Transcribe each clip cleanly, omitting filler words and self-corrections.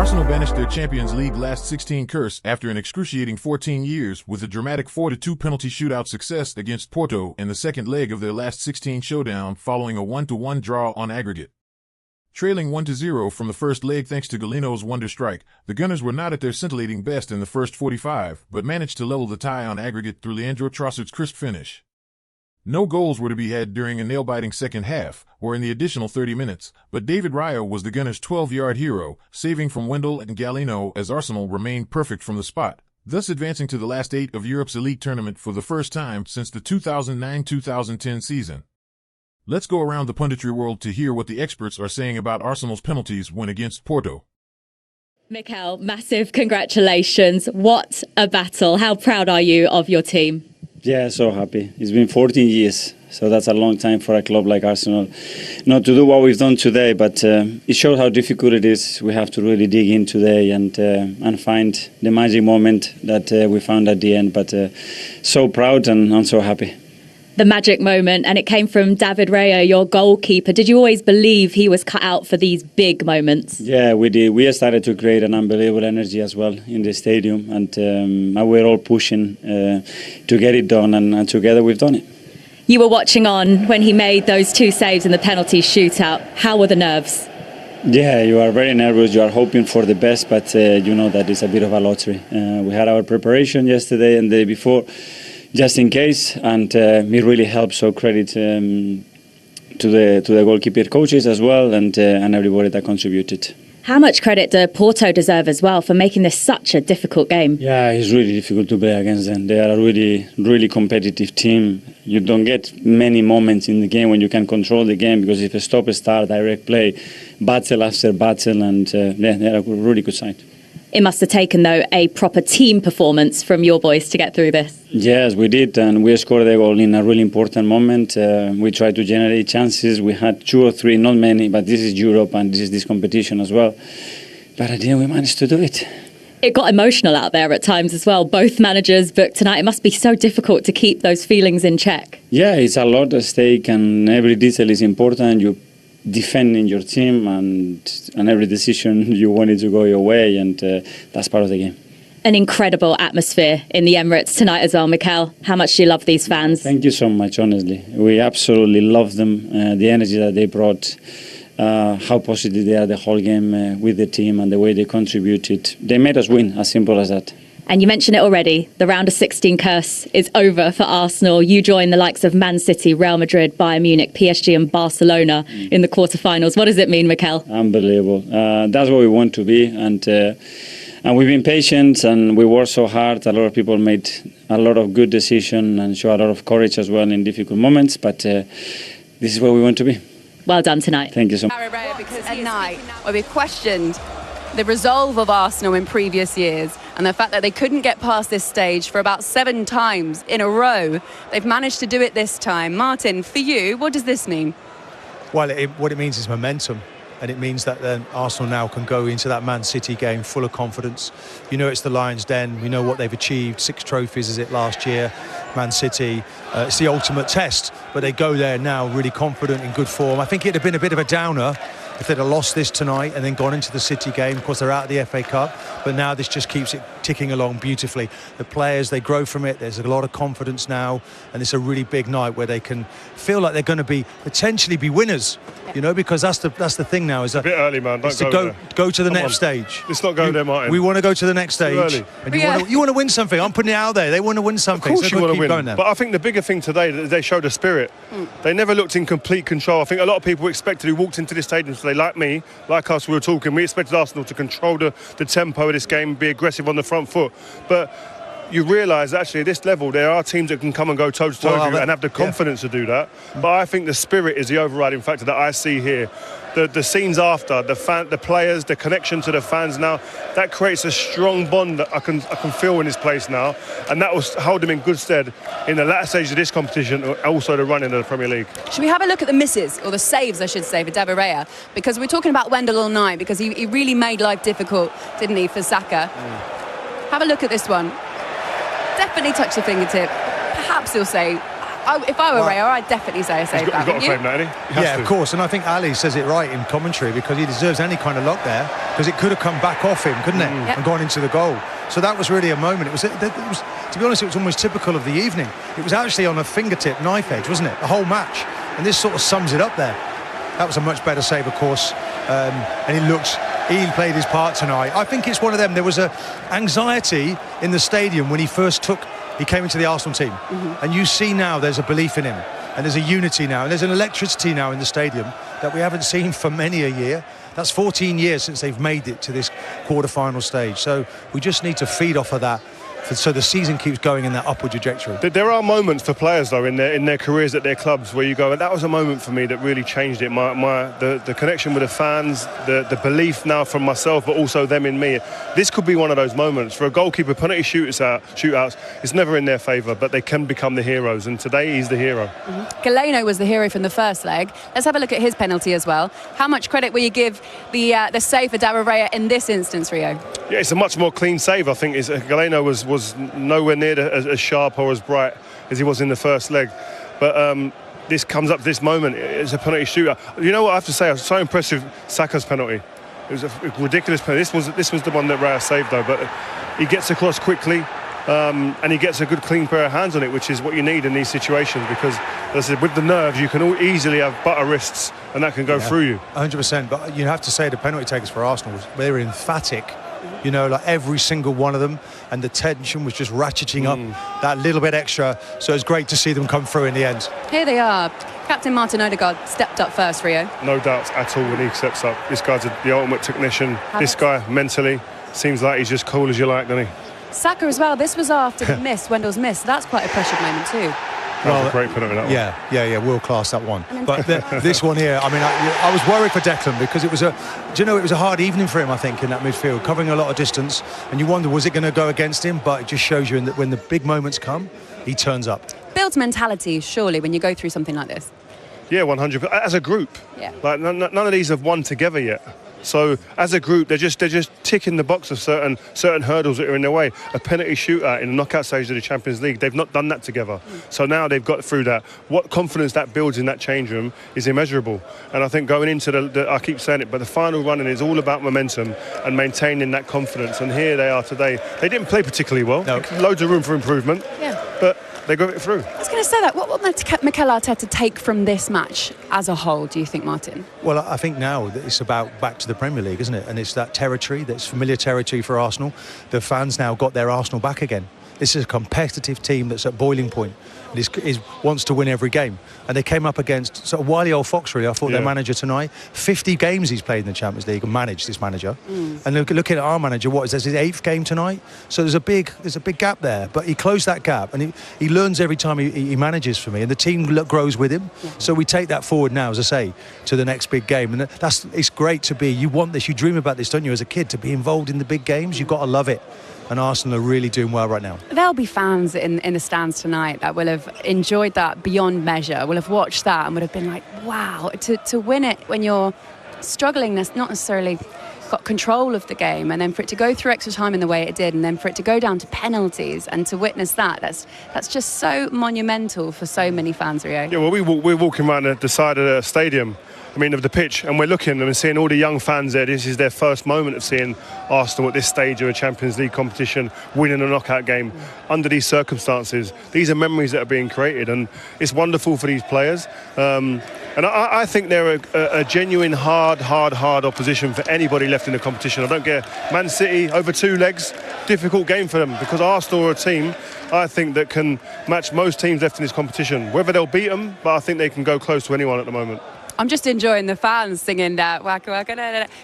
Arsenal banished their Champions League last 16 curse after an excruciating 14 years with a dramatic 4-2 penalty shootout success against Porto in the second leg of their last 16 showdown following a 1-1 draw on aggregate. Trailing 1-0 from the first leg thanks to Galino's wonder strike, the Gunners were not at their scintillating best in the first 45, but managed to level the tie on aggregate through Trossard's crisp finish. No goals were to be had during a nail-biting second half, or in the additional 30 minutes, but David Raya was the Gunners' 12-yard hero, saving from Wendell and Galino as Arsenal remained perfect from the spot, thus advancing to the last 8 of Europe's elite tournament for the first time since the 2009-2010 season. Let's go around the punditry world to hear what the experts are saying about Arsenal's penalties win against Porto. MICAH, massive congratulations. What a battle. How proud are you of your team? Yeah, so happy. It's been 14 years, so that's a long time for a club like Arsenal. Not to do what we've done today, but it shows how difficult it is. We have to really dig in today and find the magic moment that we found at the end. But so proud and I'm so happy. The magic moment, and it came from David Raya, your goalkeeper. Did you always believe he was cut out for these big moments? Yeah, we did. We started to create an unbelievable energy as well in the stadium, and we're all pushing to get it done, and together we've done it. You were watching on when he made those 2 saves in the penalty shootout. How were the nerves? Yeah, you are very nervous. You are hoping for the best, but you know that it's a bit of a lottery. We had our preparation yesterday and the day before, just in case, and it really helped. So credit to the goalkeeper coaches as well, and everybody that contributed. How much credit do Porto deserve as well for making this such a difficult game? Yeah, it's really difficult to play against them. They are a really, really competitive team. You don't get many moments in the game when you can control the game, because if you stop, start, direct play, battle after battle, and they're a really good side. It must have taken, though, a proper team performance from your boys to get through this. Yes, we did, and we scored a goal in a really important moment. We tried to generate chances. We had 2 or 3, not many, but this is Europe and this is this competition as well. But at the end, we managed to do it. It got emotional out there at times as well. Both managers booked tonight. It must be so difficult to keep those feelings in check. Yeah, it's a lot at stake, and every detail is important. You defending your team, and every decision you want it to go your way, and that's part of the game. An incredible atmosphere in the Emirates tonight as well, MICAH. How much do you love these fans? Thank you so much, honestly. We absolutely love them, the energy that they brought, how positive they are the whole game with the team, and the way they contributed. They made us win, as simple as that. And you mentioned it already, the round of 16 curse is over for Arsenal. You join the likes of Man City, Real Madrid, Bayern Munich, PSG and Barcelona in the quarterfinals. What does it mean, MICAH? Unbelievable. That's what we want to be, and we've been patient and we worked so hard. A lot of people made a lot of good decisions and show a lot of courage as well in difficult moments, but this is where we want to be. Well done tonight. Thank you so much. Raya, because at night where we questioned the resolve of Arsenal in previous years and the fact that they couldn't get past this stage for about 7 times in a row. They've managed to do it this time. Martin, for you, what does this mean? Well, what it means is momentum. And it means that then Arsenal now can go into that Man City game full of confidence. You know, it's the Lions' Den. We know what they've achieved. 6 trophies, is it, last year? Man City. It's the ultimate test. But they go there now really confident, in good form. I think it'd have been a bit of a downer if they'd have lost this tonight and then gone into the City game. Of course, they're out of the FA Cup. But now this just keeps it ticking along beautifully. The players, they grow from it. There's a lot of confidence now. And it's a really big night where they can feel like they're going to potentially be winners. You know, because that's the thing now. Is a bit early, man. Don't go to the next stage. Let's not go there, Martin. We want to go to the next stage. And you want to win something. I'm putting it out there. They want to win something. Of course you want to win. Going there. But I think the bigger thing today is they showed a spirit. They never looked in complete control. I think a lot of people expected, who walked into this stadium today, like me, like us, we were talking, we expected Arsenal to control the tempo of this game, be aggressive on the front foot. But you realise actually at this level there are teams that can come and go toe-to-toe with you and have the confidence to do that. But I think the spirit is the overriding factor that I see here. The scenes after, the players, the connection to the fans now, that creates a strong bond that I can feel in this place now, and that will hold them in good stead in the latter stage of this competition, also the run into the Premier League. Should we have a look at the misses, or the saves I should say, for David Raya? Because we're talking about Wendell all night, because he really made life difficult, didn't he, for Saka? Have a look at this one. Definitely touched the fingertip. Perhaps he'll say, if I were Raya, I'd definitely say I saved that. He's got to frame that, hasn't he? Yeah, of course. And I think Ali says it right in commentary, because he deserves any kind of luck there, because it could have come back off him, couldn't it? Yep. And gone into the goal. So that was really a moment. It was, to be honest, it was almost typical of the evening. It was actually on a fingertip knife edge, wasn't it? The whole match. And this sort of sums it up there. That was a much better save, of course. And he played his part tonight. I think it's one of them. There was a anxiety in the stadium when he came into the Arsenal team. And you see now there's a belief in him. And there's a unity now. And there's an electricity now in the stadium that we haven't seen for many a year. That's 14 years since they've made it to this quarter-final stage. So we just need to feed off of that, so the season keeps going in that upward trajectory. There are moments for players, though, in their careers at their clubs where you go, and that was a moment for me that really changed it. The connection with the fans, the belief now from myself, but also them in me. This could be one of those moments. For a goalkeeper, penalty shootouts, it's never in their favour, but they can become the heroes, and today he's the hero. Galeno was the hero from the first leg. Let's have a look at his penalty as well. How much credit will you give the save for David Raya in this instance, Rio? Yeah, it's a much more clean save. I think Galeno was nowhere near as sharp or as bright as he was in the first leg. But this comes up to this moment. It's a penalty shootout. You know what I have to say? I was so impressed with Saka's penalty. It was a ridiculous penalty. This was the one that Raya saved, though. But he gets across quickly. And he gets a good clean pair of hands on it, which is what you need in these situations, because as I said, with the nerves you can easily have butter wrists and that can go through you. 100%. But you have to say the penalty takers for Arsenal, they were emphatic, you know, like every single one of them, and the tension was just ratcheting up that little bit extra. So it's great to see them come through in the end. Here they are. Captain Martin Odegaard stepped up first, Rio. No doubts at all when he steps up. This guy's the ultimate technician. This guy mentally seems like he's just cool as you like, doesn't he? Saka as well. This was after the miss, Wendell's miss. That's quite a pressured moment too. That was a great penalty, that one. Yeah, world class, that one. But this one here, I mean, I was worried for Declan, because it was a hard evening for him, I think, in that midfield, covering a lot of distance, and you wonder, was it going to go against him? But it just shows you that when the big moments come, he turns up. Builds mentality, surely, when you go through something like this. Yeah, 100%. As a group, like none of these have won together yet. So as a group, they're just ticking the box of certain hurdles that are in their way. A penalty shootout in the knockout stage of the Champions League, they've not done that together. So now they've got through that. What confidence that builds in that change room is immeasurable. And I think going into I keep saying it, but the final running is all about momentum and maintaining that confidence. And here they are today. They didn't play particularly well. No. Loads of room for improvement. Yeah. But they got it through. I was going to say that. What will Mikel Arteta take from this match as a whole, do you think, Martin? Well, I think now that it's about back to the Premier League, isn't it? And it's that territory, that's familiar territory for Arsenal. The fans now got their Arsenal back again. This is a competitive team that's at boiling point. Wants to win every game. And they came up against sort of wily old fox, really. I thought their manager tonight, 50 games he's played in the Champions League and managed, this manager. And looking at our manager, this is his 8th game tonight? So there's a big gap there. But he closed that gap, and he learns every time he manages for me. And the team grows with him. Yeah. So we take that forward now, as I say, to the next big game. And it's great to be. You want this, you dream about this, don't you, as a kid, to be involved in the big games. You've got to love it. And Arsenal are really doing well right now. There'll be fans in the stands tonight that will have enjoyed that beyond measure, will have watched that and would have been like, wow, to win it when you're struggling, that's not necessarily got control of the game, and then for it to go through extra time in the way it did, and then for it to go down to penalties, and to witness that's just so monumental for so many fans, Rio. Yeah, well, we're walking around the side of the stadium, of the pitch, and we're looking and seeing all the young fans there. This is their first moment of seeing Arsenal at this stage of a Champions League competition, winning a knockout game under these circumstances. These are memories that are being created, and it's wonderful for these players. And I think they're a genuine hard opposition for anybody left in the competition. I don't get Man City over 2 legs, difficult game for them, because Arsenal are a team, I think, that can match most teams left in this competition. Whether they'll beat them, but I think they can go close to anyone at the moment. I'm just enjoying the fans singing that Waka Waka.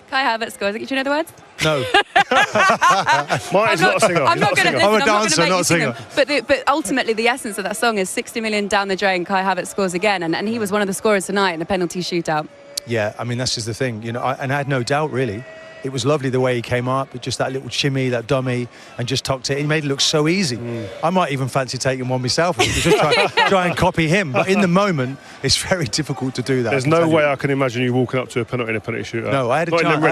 Kai Havertz scores. Do you know the words? No. Martin's not a singer. I'm not going to. I'm a dancer, not a singer. But ultimately, the essence of that song is 60 million down the drain. Kai Havertz scores again, and he was one of the scorers tonight in the penalty shootout. Yeah, I mean, that's just the thing, and I had no doubt really. it was lovely the way he came up, just that little shimmy, that dummy, and just tucked it. He made it look so easy. I might even fancy taking one myself and just try and copy him. But in the moment, it's very difficult to do that. There's no way I can imagine you walking up to a penalty in a penalty shootout. No, I had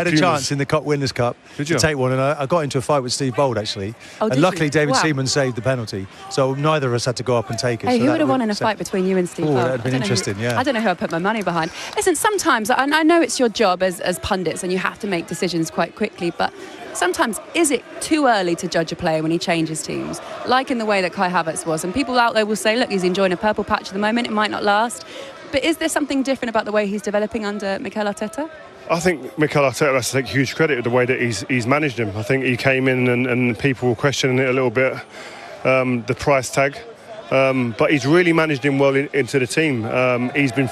a chance in the Cup Winners' Cup to take one, and I got into a fight with Steve Bold, actually. And luckily, David Seaman saved the penalty. So neither of us had to go up and take it. Hey, so who would have won in a fight between you and Steve Bold? That would have been interesting, I don't know who I put my money behind. Listen, sometimes, I know it's your job as pundits and you have to make decisions quite quickly, but sometimes is it too early to judge a player when he changes teams, like in the way that Kai Havertz was? And people out there will say, look, he's enjoying a purple patch at the moment, it might not last. But is there something different about the way he's developing under Mikel Arteta? I think Mikel Arteta has to take huge credit for the way that he's managed him. I think he came in and people were questioning it a little bit, the price tag. But he's really managed him well into the team. He's been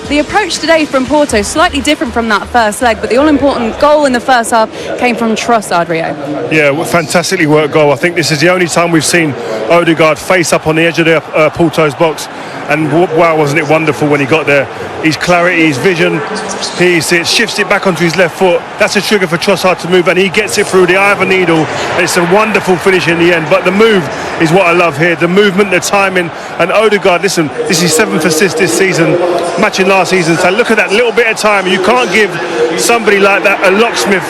the approach today from Porto slightly different from that first leg, but the all-important goal in the first half came from Trossard, Rio. Yeah, fantastically worked goal. I think this is the only time we've seen Odegaard face up on the edge of the Porto's box, and wow, wasn't it wonderful when he got there. His clarity, his vision, he shifts it back onto his left foot. That's a trigger for Trossard to move, and he gets it through the eye of a needle, and it's a wonderful finish in the end. But the move is what I love here, the movement, the timing. And Odegaard, listen, this is 7th assist this season, matching last season, so look at that little bit of time. You can't give somebody like that, a locksmith,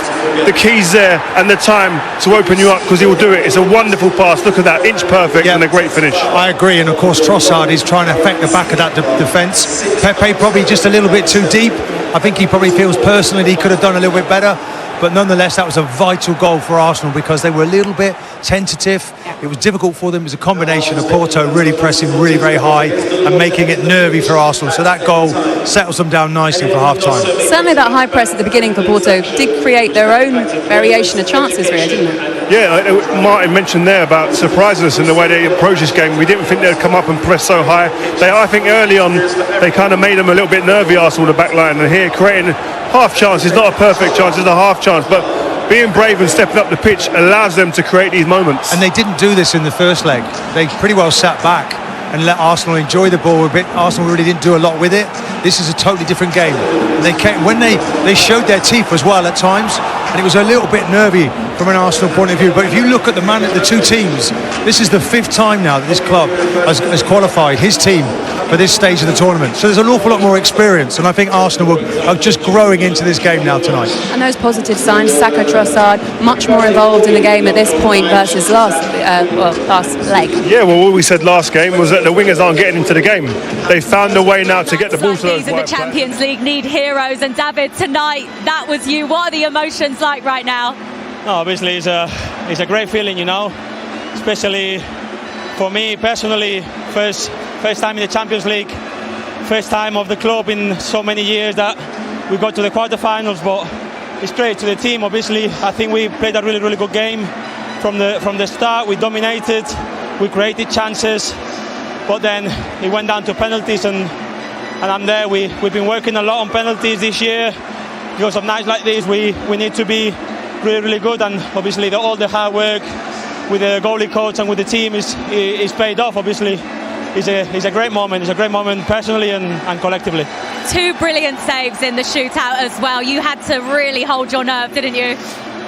the keys there and the time to open you up, because he will do it. It's a wonderful pass, look at that, inch perfect, and a great finish. I agree, and of course Trossard is trying to affect the back of that defence. Pepe probably just a little bit too deep. I think he probably feels personally he could have done a little bit better. But nonetheless, that was a vital goal for Arsenal because they were a little bit tentative. It was difficult for them. It was a combination of Porto really pressing really very high and making it nervy for Arsenal. So that goal settles them down nicely for half-time. Certainly that high press at the beginning for Porto did create their own variation of chances, really, didn't it? Yeah, Martin mentioned there about surprising us in the way they approached this game. We didn't think they'd come up and press so high. I think early on, they kind of made them a little bit nervy, Arsenal, the back line. And here, creating half chance is not a perfect chance, it's a half chance, but being brave and stepping up the pitch allows them to create these moments. And they didn't do this in the first leg. They pretty well sat back and let Arsenal enjoy the ball a bit. Arsenal really didn't do a lot with it. This is a totally different game. They came, when they showed their teeth as well at times, and it was a little bit nervy from an Arsenal point of view. But if you look at the two teams, this is the 5th time now that this club has qualified his team for this stage of the tournament. So there's an awful lot more experience, and I think Arsenal are just growing into this game now tonight. And those positive signs, Saka, Trossard, much more involved in the game at this point versus last leg. Yeah, well, what we said last game was that the wingers aren't getting into the game. They found a way now to get the ball to those in the Champions League need heroes, and David, tonight that was you. What are the emotions like right now? No, obviously it's a great feeling, you know, especially for me personally. First time in the Champions League, first time of the club in so many years that we got to the quarterfinals. But it's great to the team. Obviously, I think we played a really, really good game from the start. We dominated, we created chances, but then it went down to penalties, and I'm there. We've been working a lot on penalties this year. Because of nights like this, we need to be really, really good, and obviously all the hard work with the goalie coach and with the team is paid off. Obviously, it's a great moment. It's a great moment personally and collectively. 2 brilliant saves in the shootout as well. You had to really hold your nerve, didn't you?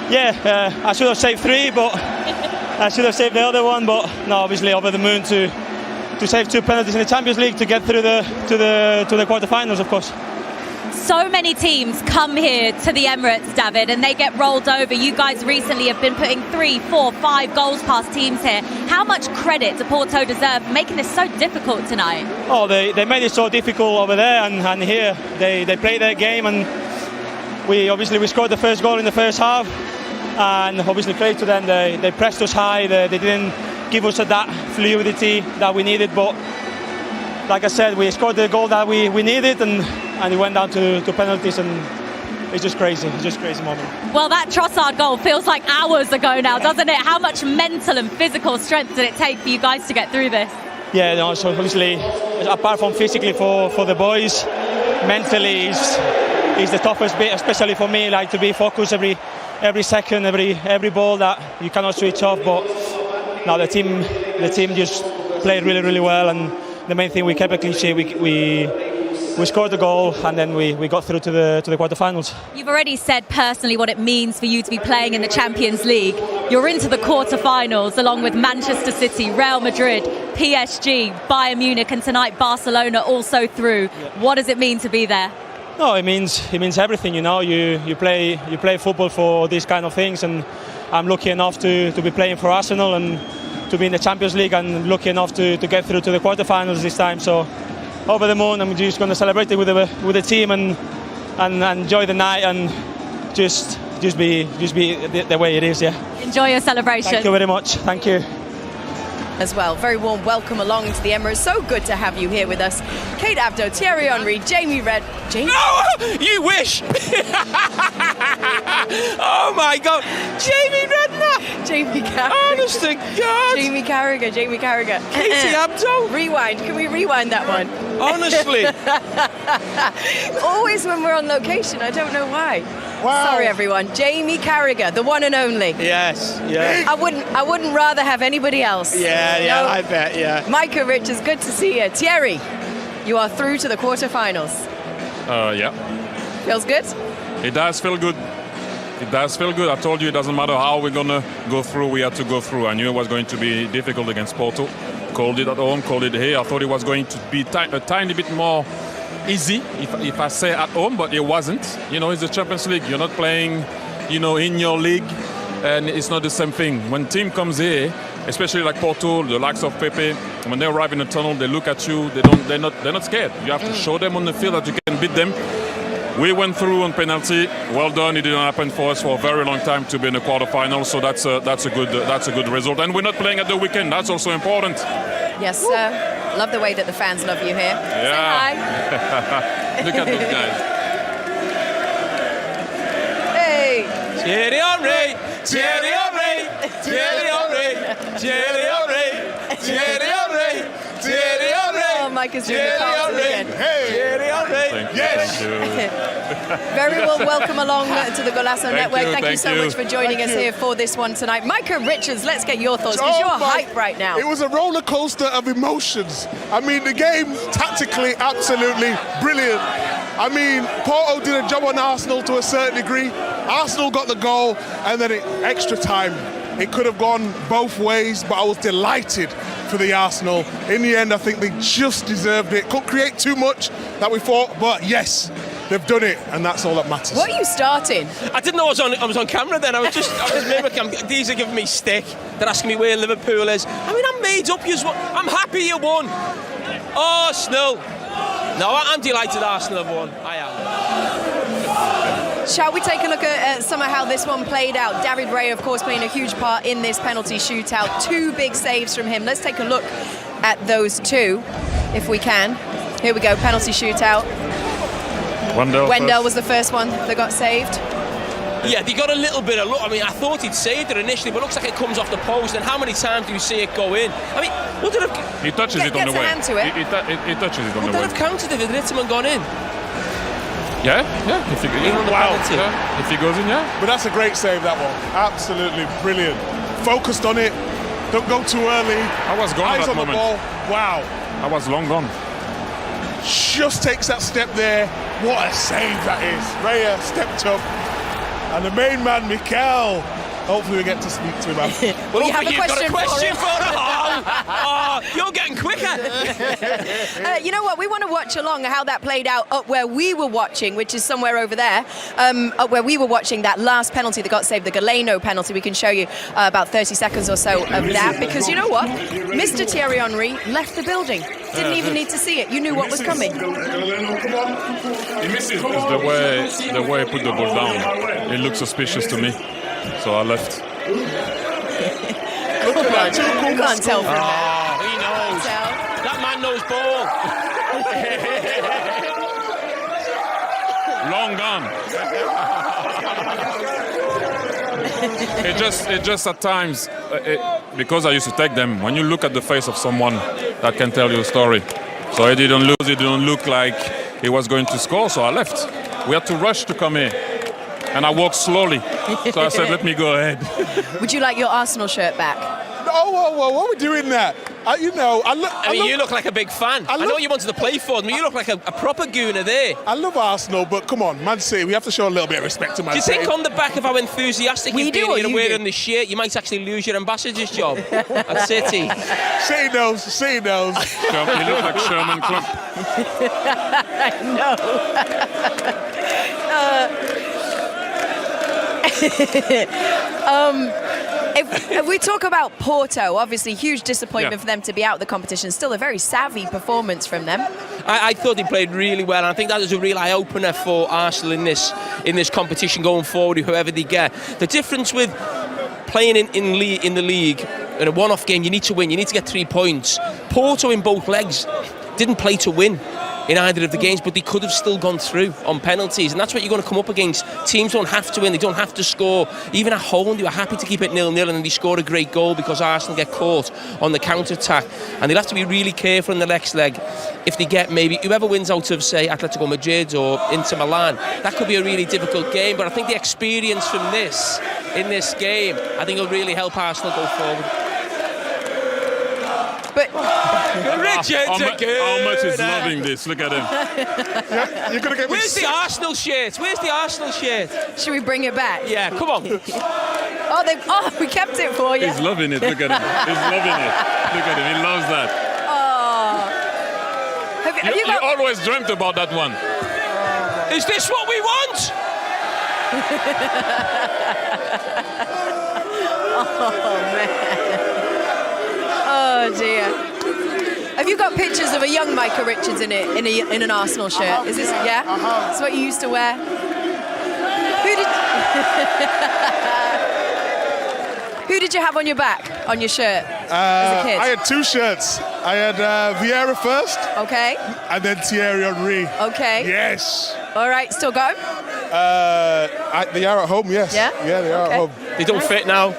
Yeah, I should have saved 3, but I should have saved the other one. But no, obviously over the moon to save 2 penalties in the Champions League to get through to the quarterfinals, of course. So many teams come here to the Emirates, David, and they get rolled over. You guys recently have been putting 3, 4, 5 goals past teams here. How much credit do Porto deserve for making this so difficult tonight? Oh, they made it so difficult over there, and here they played their game, and we scored the first goal in the first half, and obviously credit to them. They pressed us high. They didn't give us that fluidity that we needed, but like I said, we scored the goal that we needed, and it went down to penalties, and it's just crazy. It's just a crazy moment. Well, that Trossard goal feels like hours ago now, doesn't it? How much mental and physical strength did it take for you guys to get through this? Yeah, no, so obviously, apart from physically for the boys, mentally is the toughest bit, especially for me, like to be focused every second, every ball that you cannot switch off. But now the team just played really, really well, and the main thing, we kept a clean sheet. we scored the goal, and then we got through to the quarterfinals. You've already said personally what it means for you to be playing in the Champions League. You're into the quarterfinals along with Manchester City, Real Madrid, PSG, Bayern Munich, and tonight Barcelona also through. What does it mean to be there? No, it means everything. You know, you play football for these kind of things, and I'm lucky enough to be playing for Arsenal and to be in the Champions League, and lucky enough to get through to the quarterfinals this time. So over the moon, I'm just going to celebrate it with the team and enjoy the night and just be the way it is. Yeah. Enjoy your celebration. Thank you very much. Thank you. As well, very warm welcome along to the Emirates. So good to have you here with us. Kate Abdo, Thierry Henry, Jamie Red. Jamie? No, you wish. Oh my God, Jamie Redknapp. Jamie Carragher. Honest to God. Jamie Carragher. Katie Abdo. Rewind. Can we rewind that one? Honestly. Always when we're on location, I don't know why. Wow. Sorry, everyone. Jamie Carragher, the one and only. Yes, yeah. I wouldn't rather have anybody else. Yeah, No. I bet, yeah. MICAH Richards, good to see you. Thierry, you are through to the quarterfinals. Yeah. Feels good? It does feel good. It does feel good. I told you it doesn't matter how we're going to go through, we had to go through. I knew it was going to be difficult against Porto. Called it at home, called it here. I thought it was going to be a tiny bit more easy, if I say at home, but it wasn't. You know, it's the Champions League. You're not playing, you know, in your league, and it's not the same thing. When team comes here, especially like Porto, the likes of Pepe, when they arrive in the tunnel, they look at you. They're not scared. You have to show them on the field that you can beat them. We went through on penalty. Well done. It didn't happen for us for a very long time to be in the quarterfinals. So that's a good result. And we're not playing at the weekend. That's also important. Yes, sir. Love the way that the fans love you here. Yeah. Say hi. Look at those guys. Hey. Thierry Henry. Thierry Henry. Thierry Henry. Thierry Henry. Thierry Henry. Thierry Henry. Oh, Micah's doing the cartoon again. Thierry Henry. Thank you. Very well, welcome along to the Golasso Network. Thank you so you. much for joining us here for this one tonight. MICAH Richards, let's get your thoughts, because you're hype right now. It was a roller coaster of emotions. I mean, the game tactically absolutely brilliant. I mean, Porto did a job on Arsenal to a certain degree. Arsenal got the goal, and then extra time. It could have gone both ways, but I was delighted for the Arsenal. In the end, I think they just deserved it. Couldn't create too much that we thought, but yes, they've done it, and that's all that matters. What are you starting? I didn't know I was on camera then. I was mimicking. These are giving me stick. They're asking me where Liverpool is. I mean, I'm made up. I'm happy you won. Arsenal. No, I'm delighted Arsenal have won. I am. Shall we take a look at some of how this one played out? David Raya, of course, playing a huge part in this penalty shootout. 2 big saves from him. Let's take a look at those 2, if we can. Here we go, penalty shootout. Wendell was the first one that got saved. Yeah, they got a little bit of luck. I mean, I thought he'd saved it initially, but it looks like it comes off the post. And how many times do you see it go in? I mean, would it have... He touches it on the way. Hand to it. He touches it on the Would way. that have counted if it hit him and gone in? Yeah. If he, Wow. yeah. If he goes in, yeah. But that's a great save, that one. Absolutely brilliant. Focused on it. Don't go too early. I was gone at Eyes that on the moment. ball. Wow. I was long gone. Just takes that step there. What a save that is. Raya stepped up. And the main man, MICAH, hopefully we get to speak to him after. Well, you have a you've got a question question for him. Oh, you're getting quicker. You know what? We want to watch along how that played out up where we were watching, which is somewhere over there, up where we were watching that last penalty that got saved, the Galeno penalty. We can show you about 30 seconds or so of that, because you know what? Mr. Thierry Henry left the building. Didn't even need to see it. You knew what was coming. It's the way he put the ball down. It looked suspicious to me, so I left. You can't tell from that. He knows. That man knows ball. Long gone. It just at times, because I used to take them, when you look at the face of someone, that can tell you a story. So he didn't lose, it didn't look like he was going to score, so I left. We had to rush to come here. And I walked slowly. So I said, let me go ahead. Would you like your Arsenal shirt back? Oh, whoa, what are we doing that? You know, you look like a big fan. I know you wanted to play for them, but you look like a proper gooner there. I love Arsenal, but come on, Man City, we have to show a little bit of respect to Man City. Do you think on the back of how enthusiastic you've been here wearing the shirt, you might actually lose your ambassador's job at City? City knows. City knows. You look like Sherman Clump. I know. If we talk about Porto, obviously huge disappointment for them to be out of the competition. Still a very savvy performance from them. I thought they played really well, and I think that is a real eye-opener for Arsenal in this competition going forward, whoever they get. The difference with playing in the league, in a one-off game, you need to win, you need to get 3 points. Porto in both legs didn't play to win in either of the games, but they could have still gone through on penalties, and that's what you're going to come up against. Teams don't have to win, they don't have to score. Even at home, they were happy to keep it 0-0, and then they score a great goal because Arsenal get caught on the counter-attack, and they'll have to be really careful in the next leg. If they get maybe whoever wins out of, say, Atletico Madrid or Inter Milan, that could be a really difficult game, but I think the experience from this in this game, I think will really help Arsenal go forward. But Richards again. Ahmed is loving this. Look at him. You're gonna get. Where's the Arsenal shirt? Where's the Arsenal shirt? Should we bring it back? Yeah, come on. We kept it for you. He's loving it. Look at him. He's loving it. Look at him. He loves that. Oh. You always dreamt about that one. Is this what we want? Oh man. Oh dear. Have you got pictures of a young MICAH Richards in an Arsenal shirt? Is this That's what you used to wear? Who did you have on your back on your shirt as a kid? I had 2 shirts. I had Vieira first. Okay. And then Thierry Henry. Okay. Yes. All right, still going? They are at home, yes. Yeah? Yeah, they are at home. They don't fit now.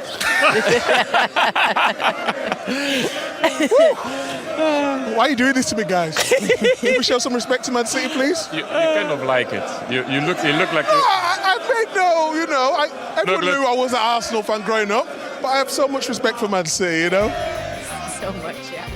Why are you doing this to me, guys? Can we show some respect to Man City, please? You kind of like it. You look like. Everyone knew I was an Arsenal fan growing up, but I have so much respect for Man City, you know? So much, yeah.